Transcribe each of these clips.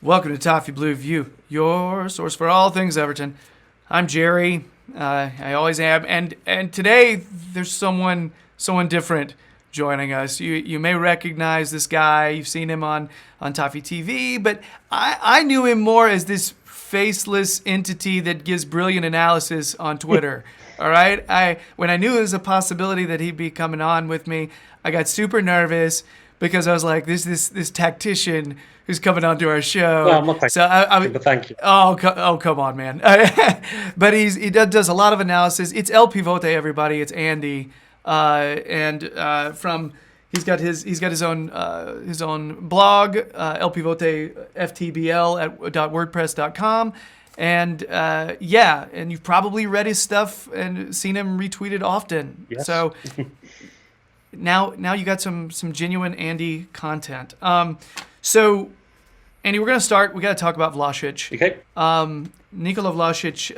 Welcome to Toffee Blue View, your source for all things Everton. I'm Gerry. I always am, and today there's someone different joining us. You may recognize this guy. You've seen him on Toffee TV, but I knew him more as this faceless entity that gives brilliant analysis on Twitter. All right, when I knew it was a possibility that he'd be coming on with me, I got super nervous because I was like, this tactician who's coming onto our show. Well, I'm not thank but thank you. Oh, come on, man. But he does a lot of analysis. It's El Pivote, everybody. It's Andy, from he's got his own blog, El Pivote FTBL at .wordpress.com. And and you've probably read his stuff and seen him retweeted often. Yes. So now you got some genuine Andy content. So Andy, we're gonna start. We got to talk about Vlasic. Okay. Nikola Vlasic.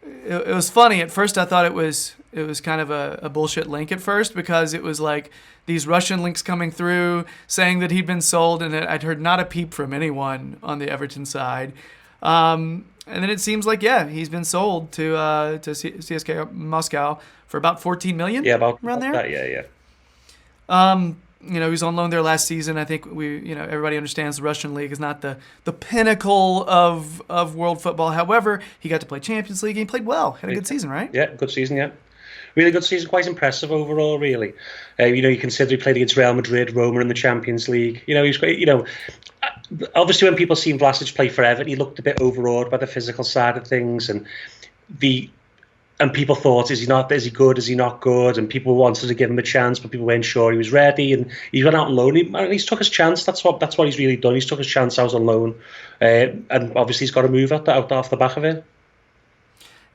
It was funny at first. I thought it was kind of a bullshit link at first because it was like these Russian links coming through saying that he'd been sold, and I'd heard not a peep from anyone on the Everton side. And then it seems like he's been sold to CSKA Moscow for about 14 million. Yeah, about around there. That, yeah. He was on loan there last season. I think everybody understands the Russian league is not the pinnacle of world football. However, he got to play Champions League and he played well. Had a good season, right? Yeah, good season. Yeah, really good season. Quite impressive overall. Really, you consider he played against Real Madrid, Roma in the Champions League. He's great. Obviously, when people seen Vlasic play for Everton, he looked a bit overawed by the physical side of things, and people thought, is he good, is he not good? And people wanted to give him a chance, but people weren't sure he was ready. And he went out on loan. He's took his chance. That's what he's really done. He's took his chance out on loan, and obviously he's got to move out off the back of it.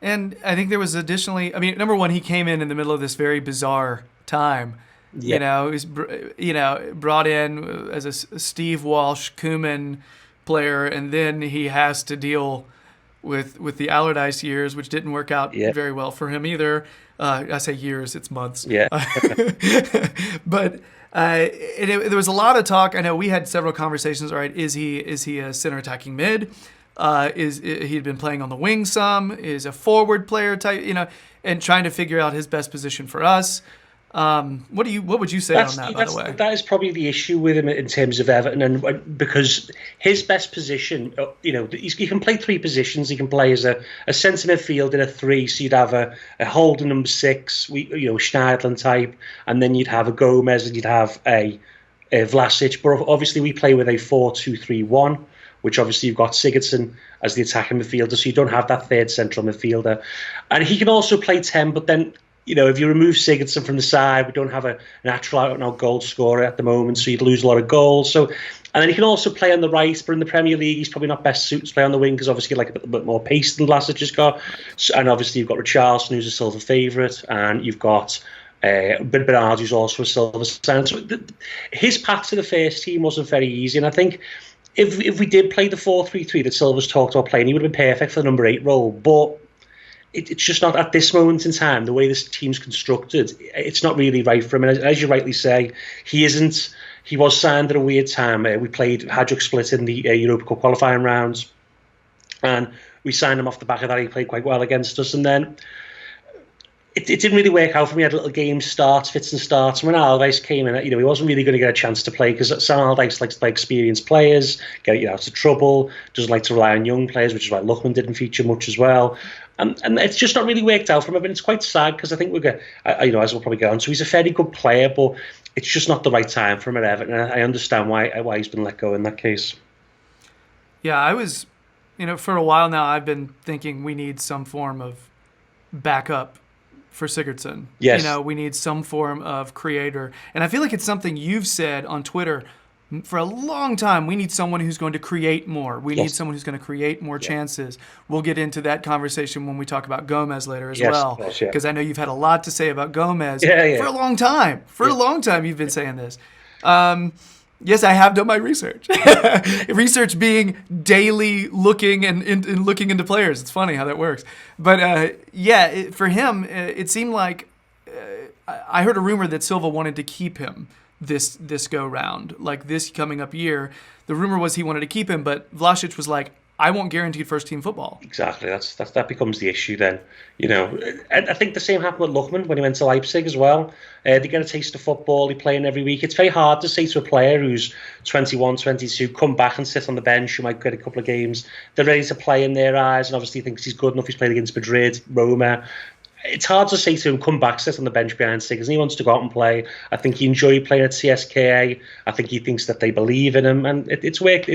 And I think there was additionally, number one, he came in the middle of this very bizarre time. Yeah. He was brought in as a Steve Walsh Koeman player, and then he has to deal with the Allardyce years, which didn't work out very well for him either. I say years, it's months. Yeah. But there was a lot of talk. I know we had several conversations. All right, is he a center attacking mid? He'd been playing on the wing some? Is a forward player type? And trying to figure out his best position for us. What would you say on that, by the way? That is probably the issue with him in terms of Everton, and because his best position, he can play three positions. He can play as a centre midfield in a three, so you'd have a holding number 6, Schneiderlin type, and then you'd have a Gomez, and you'd have a Vlasic. But obviously, we play with a 4-2-3-1, which obviously you've got Sigurdsson as the attacking midfielder, so you don't have that third central midfielder, and he can also play 10, but then. If you remove Sigurdsson from the side, we don't have a natural out-and-out goal scorer at the moment, so you'd lose a lot of goals. So, and then he can also play on the right, but in the Premier League, he's probably not best suited to play on the wing because obviously like a bit more pace than Vlasic has got. So, and obviously you've got Richarlison, who's a silver favourite, and you've got Bernard, who's also a silver sign. So his path to the first team wasn't very easy, and I think if we did play the 4-3-3 that Silva's talked about playing, he would have been perfect for the number 8 role, but it's just not at this moment in time. The way this team's constructed, it's not really right for him. And as you rightly say, he isn't. He was signed at a weird time. We played Hajduk Split in the Europa Cup qualifying rounds, and we signed him off the back of that. He played quite well against us, and then it didn't really work out for me. He had little game starts, fits and starts. And when Allardyce came in, he wasn't really going to get a chance to play because Sam Allardyce likes to play experienced players, get out of trouble, doesn't like to rely on young players, which is why Lookman didn't feature much as well. And it's just not really worked out for him. And it's quite sad because I think we're going to, as we'll probably get on. So he's a very good player, but it's just not the right time for him at Everton. And I understand why he's been let go in that case. Yeah, I was, for a while now, I've been thinking we need some form of backup for Sigurdsson. Yes. We need some form of creator. And I feel like it's something you've said on Twitter for a long time. We need someone who's going to create more. We need someone who's going to create more chances. We'll get into that conversation when we talk about Gomez later as well. Because I know you've had a lot to say about Gomez for a long time. For a long time you've been saying this. Yes, I have done my research. Research being daily looking and looking into players. It's funny how that works. But for him, it seemed like I heard a rumor that Silva wanted to keep him this go round, like this coming up year. The rumor was he wanted to keep him, but Vlasic was like, I want guaranteed first team football. Exactly. That becomes the issue then. And I think the same happened with Lookman when he went to Leipzig as well. They get a taste of football. They play in every week. It's very hard to say to a player who's 21, 22, come back and sit on the bench, who might get a couple of games. They're ready to play in their eyes, and obviously thinks he's good enough. He's played against Madrid, Roma. It's hard to say to him, come back, sit on the bench behind Sigurdsson. He wants to go out and play. I think he enjoyed playing at CSKA. I think he thinks that they believe in him, and it's worked.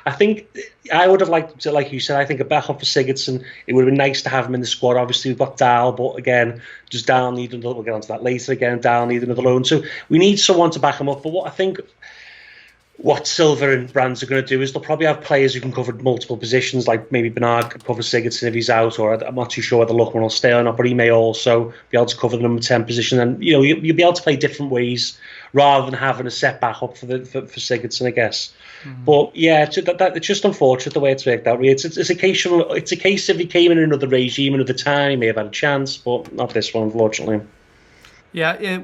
I think I would have liked, like you said, I think a backup for Sigurdsson. It would have been nice to have him in the squad. Obviously, we've got Dahl, but again, does Dahl need another? We'll get onto that later. Again, Dahl need another loan, so we need someone to back him up. But what Silva and Brands are going to do is they'll probably have players who can cover multiple positions, like maybe Bernard could cover Sigurdsson if he's out, or I'm not too sure whether Lookman will stay or not, but he may also be able to cover the number 10 position. And you'll be able to play different ways rather than having a set back up for Sigurdsson, I guess. Mm-hmm. But yeah, it's just unfortunate the way it's worked out. It's a case if he came in another regime, another time, he may have had a chance, but not this one, unfortunately. Yeah,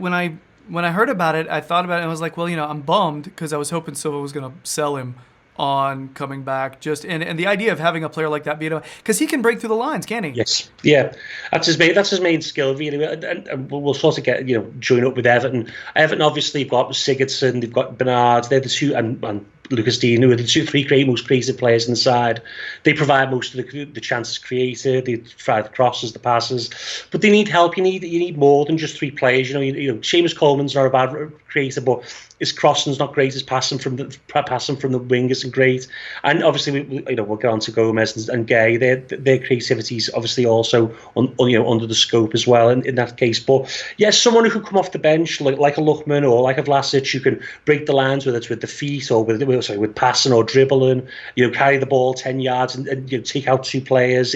when I heard about it, I thought about it and I was like, well, I'm bummed because I was hoping Silva was going to sell him on coming back. And the idea of having a player like that be because he can break through the lines, can't he? Yes, yeah, that's his main skill really, and we'll sort of get join up with Everton. Everton obviously have got Sigurdsson, they've got Bernard, they're the two, and Lucas Dean, who are the three most creative players inside. They provide most of the chances created. They provide the crosses, the passes, but they need help. You need more than just three players. Seamus Coleman's not a bad creator, but his crossing's not great. His passing from the wing isn't great. And obviously, we'll get on to Gomez and Gay. Their creativity is obviously also under the scope as well in that case. But yes, someone who could come off the bench like a Lookman or like a Vlasic, who can break the lines, whether it's with the feet or with passing or dribbling, carry the ball 10 yards and take out two players.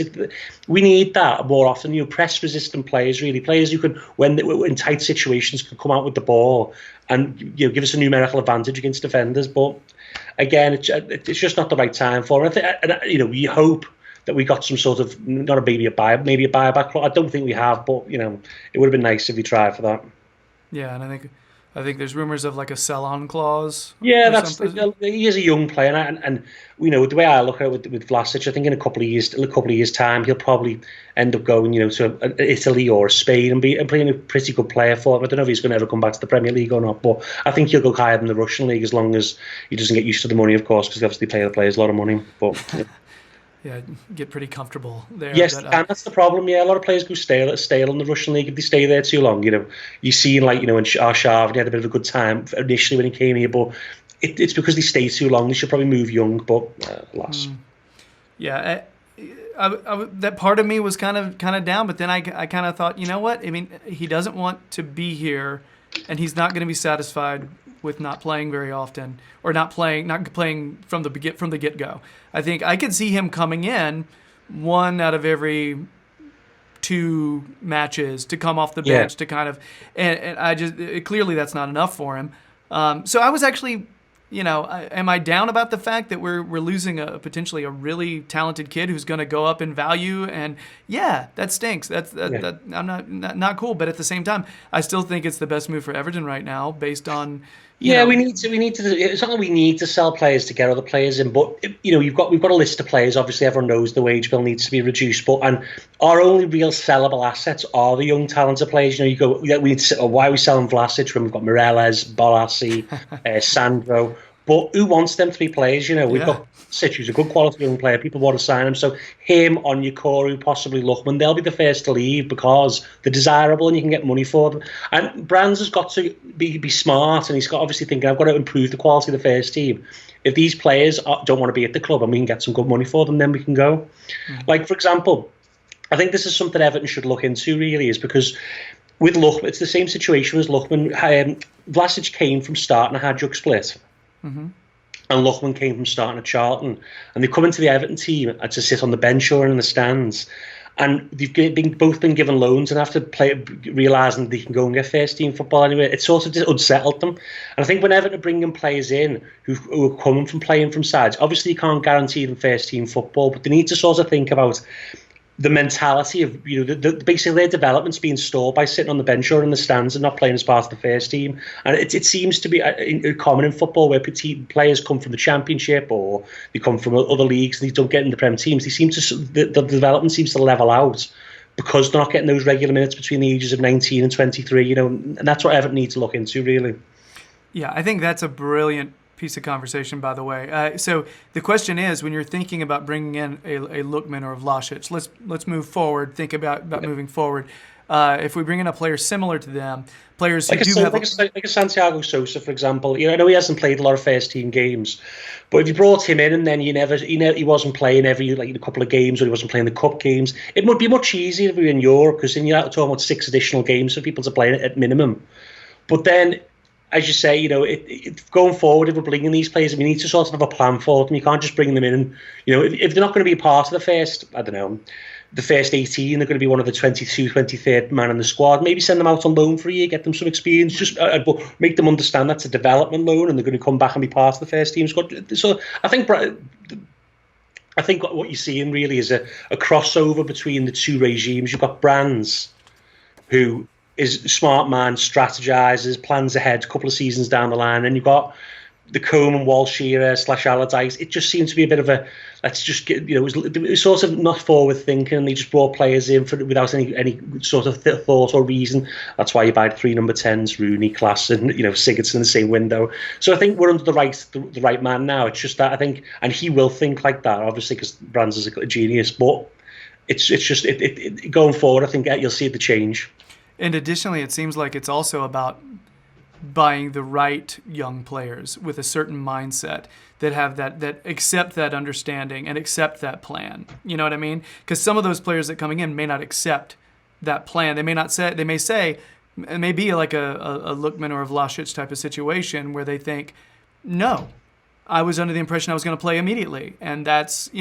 We need that more often. Press resistant players, really players who can, when in tight situations, can come out with the ball and give us a numerical advantage against defenders. But again, it's just not the right time for it. And we hope that we got some sort of maybe a buyback. I don't think we have, but it would have been nice if we tried for that. Yeah, and I think there's rumors of like a sell-on clause. Yeah, he is a young player, and the way I look at it with Vlasic, I think in a couple of years' time, he'll probably end up going, to Italy or Spain and playing a pretty good player for him. I don't know if he's going to ever come back to the Premier League or not, but I think he'll go higher than the Russian league as long as he doesn't get used to the money, of course, because they obviously pay the players a lot of money. But yeah, get pretty comfortable there. Yes, and that's the problem. Yeah, a lot of players go stale in the Russian league if they stay there too long. You see, when Arshavin had a bit of a good time initially when he came here, but it's because they stay too long. They should probably move young, but alas. Yeah, that part of me was kind of down, but then I kind of thought, you know what? I mean, he doesn't want to be here, and he's not going to be satisfied with not playing very often or not playing from the get-go. I think I could see him coming in one out of every 2 matches to come off the bench to kind of, and I just clearly that's not enough for him. So I was actually, am I down about the fact that we're losing potentially a really talented kid who's going to go up in value? And yeah, that stinks. That I'm not cool. But at the same time, I still think it's the best move for Everton right now, based on. We need to. It's not that we need to sell players to get other players in, but we've got a list of players. Obviously, everyone knows the wage bill needs to be reduced, and our only real sellable assets are the young talented players. We need to. Why are we selling Vlasic when we've got Morelos, Bolassi, Sandro? But who wants them 3 players? We've got Sitch, who's a good quality young player. People want to sign him. So him, Onyekuru, possibly Lookman, they'll be the first to leave because they're desirable and you can get money for them. And Brands has got to be smart, and he's got obviously thinking, I've got to improve the quality of the first team. If these players don't want to be at the club and we can get some good money for them, then we can go. Mm-hmm. Like, for example, I think this is something Everton should look into, really, is because with Lookman, it's the same situation as Lookman. Vlasic came from starting a Hajduk split. Mm-hmm. And Lookman came from starting at Charlton, and they come into the Everton team to sit on the bench or in the stands, and they've both been given loans, and after realising they can go and get first team football anyway, it sort of just unsettled them. And I think whenever they're bringing players in who are coming from playing from sides, obviously you can't guarantee them first team football, but they need to sort of think about the mentality of, basically their development's being stalled by sitting on the bench or in the stands and not playing as part of the first team. And it seems to be common in football where players come from the Championship or they come from other leagues and they don't get in the Prem teams. The development seems to level out because they're not getting those regular minutes between the ages of 19 and 23, and that's what Everton need to look into, really. Yeah, I think that's a brilliant piece of conversation, by the way. So the question is, when you're thinking about bringing in a Lookman or a Vlasic, let's move forward. Think about moving forward. If we bring in a player similar to them, players who like a Santiago Sosa, for example. I know he hasn't played a lot of first team games, but if you brought him in and then he wasn't playing every a couple of games, or he wasn't playing the cup games, it would be much easier if we were in Europe, because then you're talking about 6 additional games for people to play at minimum. But then, as you say, going forward, if we're bringing these players, we need to sort of have a plan for them. You can't just bring them in and, if they're not going to be a part of the first, the first 18, they're going to be one of the 22, 23rd man in the squad. Maybe send them out on loan for a year, get them some experience, just make them understand that's a development loan and they're going to come back and be part of the first team squad. So I think what you're seeing really is a crossover between the two regimes. You've got Brands, who is a smart man, strategizes, plans ahead a couple of seasons down the line, and you've got the Coleman, Walsh era / Allardyce. It just seemed to be a bit of a, let's just get, it was sort of not forward thinking. They just brought players in without any sort of thought or reason. That's why you buy 3 number 10s, Rooney, Klaas, and Sigurdsson in the same window. So I think we're under the right man now. It's just that I think, and he will think like that, obviously, because Brands is a genius. But it's just going forward, I think you'll see the change. And additionally, it seems like it's also about buying the right young players with a certain mindset that have that accept that understanding and accept that plan. You know what I mean? Because some of those players that coming in may not accept that plan. They may not say. They may say, it may be like a Lookman or a Vlasic type of situation where they think, no, I was under the impression I was going to play immediately. And that's,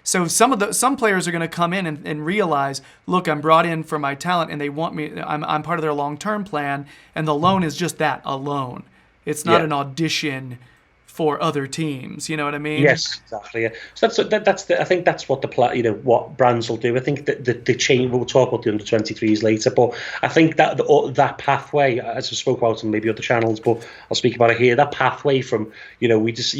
so some players are going to come in and realize, look, I'm brought in for my talent and they want me, I'm part of their long-term plan, and the loan is just that, a loan. It's not an audition for other teams. You know what I mean? Yes, exactly. Yeah. So I think that's what what Brands will do. I think that the change. We'll talk about the under-23s later, but I think that that pathway, as I spoke about on maybe other channels, but I'll speak about it here. That pathway from you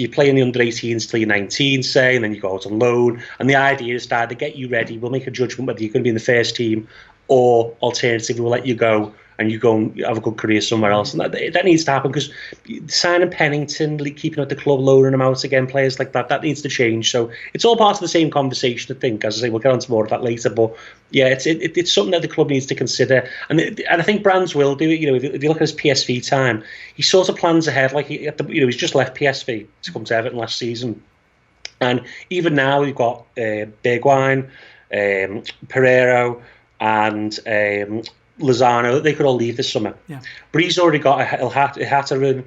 play in the under-18s till you're 19, say, and then you go out on loan. And the idea is to either get you ready. We'll make a judgment whether you're going to be in the first team, or alternatively, we'll let you go and you go and have a good career somewhere else. And that needs to happen, because signing Pennington, keeping at the club, lowering them out again, players like that needs to change. So it's all part of the same conversation, I think. As I say, we'll get on to more of that later. But yeah, it's something that the club needs to consider. And I think Brands will do it. If you look at his PSV time, he sort of plans ahead. Like he's just left PSV to come to Everton last season. And even now, we've got Bergwijn, Pereiro, and Lozano. They could all leave this summer. Yeah. But he's already got Ihattaren,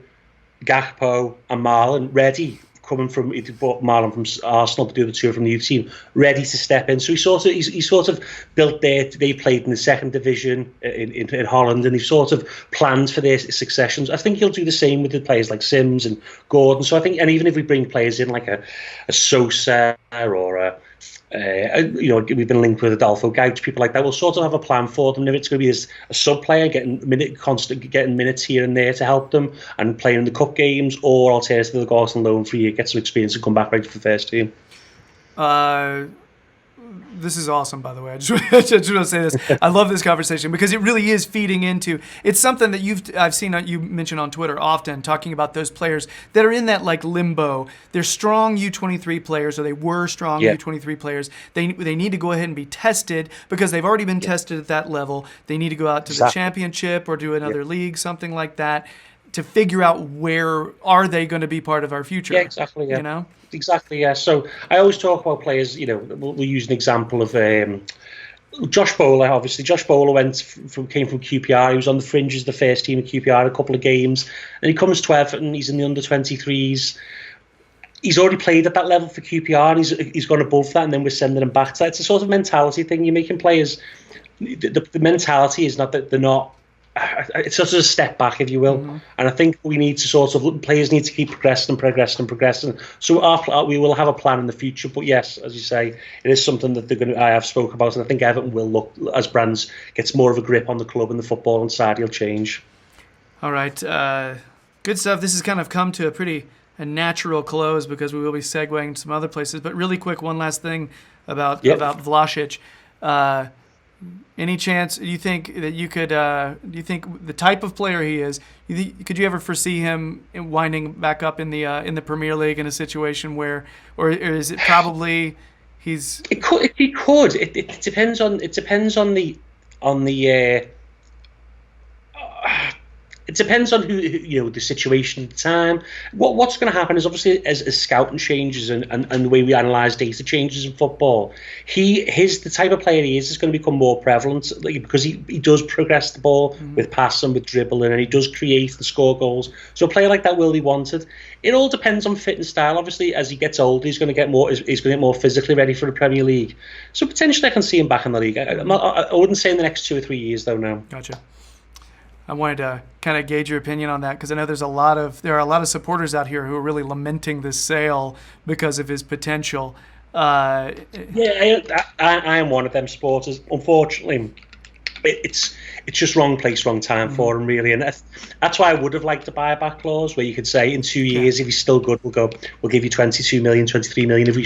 Gakpo, and Marlon ready, coming from, he bought Marlon from Arsenal, but the other 2 from the youth team, ready to step in. So he's sort of built there. They played in the second division in Holland, and he's sort of planned for their successions. I think he'll do the same with the players like Sims and Gordon. So I think, and even if we bring players in like a Sosa or we've been linked with Adolfo Gouch, people like that. We'll sort of have a plan for them. If it's going to be a sub player getting minutes here and there to help them and playing in the cup games, or alternatively go out on loan for you, get some experience and come back ready for the first team. This is awesome, by the way. I just want to say this. I love this conversation because it really is feeding into. It's something that I've seen you mention on Twitter often, talking about those players that are in that like limbo. They're strong U23 players, or they were strong U23 players. They need to go ahead and be tested because they've already been tested at that level. They need to go out to the championship or do another league, something like that, to figure out where are they going to be part of our future. Yeah, exactly. Yeah. Exactly, yeah. So I always talk about players, we'll use an example of Josh Bowler, obviously. Josh Bowler came from QPR. He was on the fringes of the first team at QPR a couple of games. And he comes to Everton, he's in the under-23s. He's already played at that level for QPR, and he's gone above that, and then we're sending him back to that. It's a sort of mentality thing. You're making players, the mentality is not that they're not it's sort of a step back, if you will. And I think we need to players need to keep progressing. So we will have a plan in the future. But yes, as you say, it is something that I have spoke about, and I think Everton will look, as Brands gets more of a grip on the club and the football side, he'll change. All right, good stuff. This has kind of come to a natural close because we will be segueing to some other places. But really quick, one last thing about Vlasic. Any chance you think that you could? Do you think the type of player he is? Could you ever foresee him winding back up in the Premier League in a situation where, or is it probably he's? He could. It depends on. It depends on the. It depends on who the situation at the time. What's going to happen is obviously as scouting changes and the way we analyse data changes in football, the type of player he is going to become more prevalent because he does progress the ball with passing, with dribbling, and he does create and score goals. So a player like that will be wanted. It all depends on fit and style. Obviously, as he gets older, he's going to get more physically ready for the Premier League. So potentially, I can see him back in the league. I wouldn't say in the next 2 or 3 years, though. No. Gotcha. I wanted to kind of gauge your opinion on that because I know there are a lot of supporters out here who are really lamenting this sale because of his potential. I am one of them supporters. Unfortunately, it's just wrong place, wrong time for him, really, and that's why I would have liked a buyback clause where you could say in 2 years if he's still good, we'll give you 22 million, 23 million if we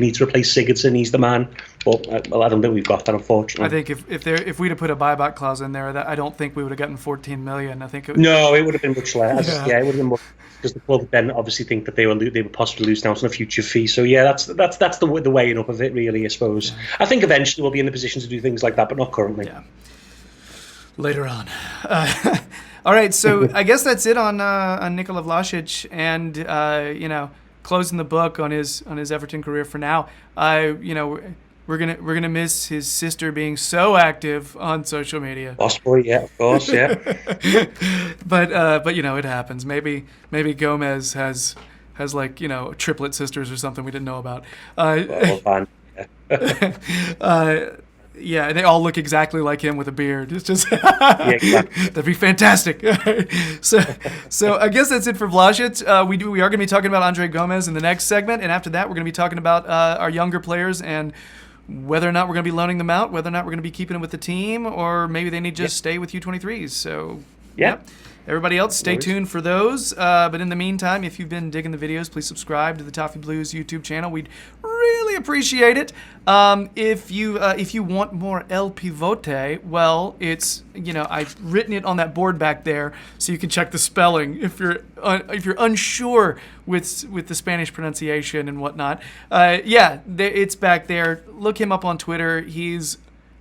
need to replace Sigurdsson, he's the man. But I don't think we've got that, unfortunately. I think if we'd have put a buyback clause in there, I don't think we would have gotten 14 million. I think no, it would have been much less. Yeah, it would have been much. Because the club then obviously think that they would possibly lose out on a future fee. So yeah, that's the weighing up of it, really. I suppose. Yeah. I think eventually we'll be in a position to do things like that, but not currently. Yeah. Later on. All right, so I guess that's it on Nikola Vlasic, and closing the book on his Everton career for now. We're gonna miss his sister being so active on social media. Possibly, yeah, of course, yeah. but it happens. Maybe Gomez has triplet sisters or something we didn't know about. Fine. Yeah, they all look exactly like him with a beard. It's just exactly. That'd be fantastic. So I guess that's it for Vlasic. We are going to be talking about Andre Gomez in the next segment, and after that, we're going to be talking about our younger players and whether or not we're going to be loaning them out, whether or not we're going to be keeping them with the team, or maybe they need to just stay with U23s. So everybody else, stay tuned for those. But in the meantime, if you've been digging the videos, please subscribe to the Toffee Blues YouTube channel. We'd really appreciate it. If you want more El Pivote, well, it's I've written it on that board back there, so you can check the spelling if you're unsure with the Spanish pronunciation and whatnot. It's back there. Look him up on Twitter. He's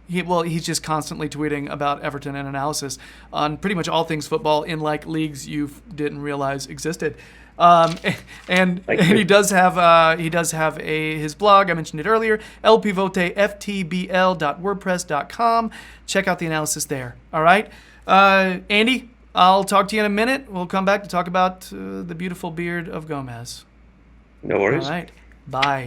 just constantly tweeting about Everton and analysis on pretty much all things football in leagues you didn't realize existed. And he does have his blog. I mentioned it earlier, lpivotefTBL.wordpress.com. Check out the analysis there. All right, Andy, I'll talk to you in a minute. We'll come back to talk about the beautiful beard of Gomez. No worries. All right, bye.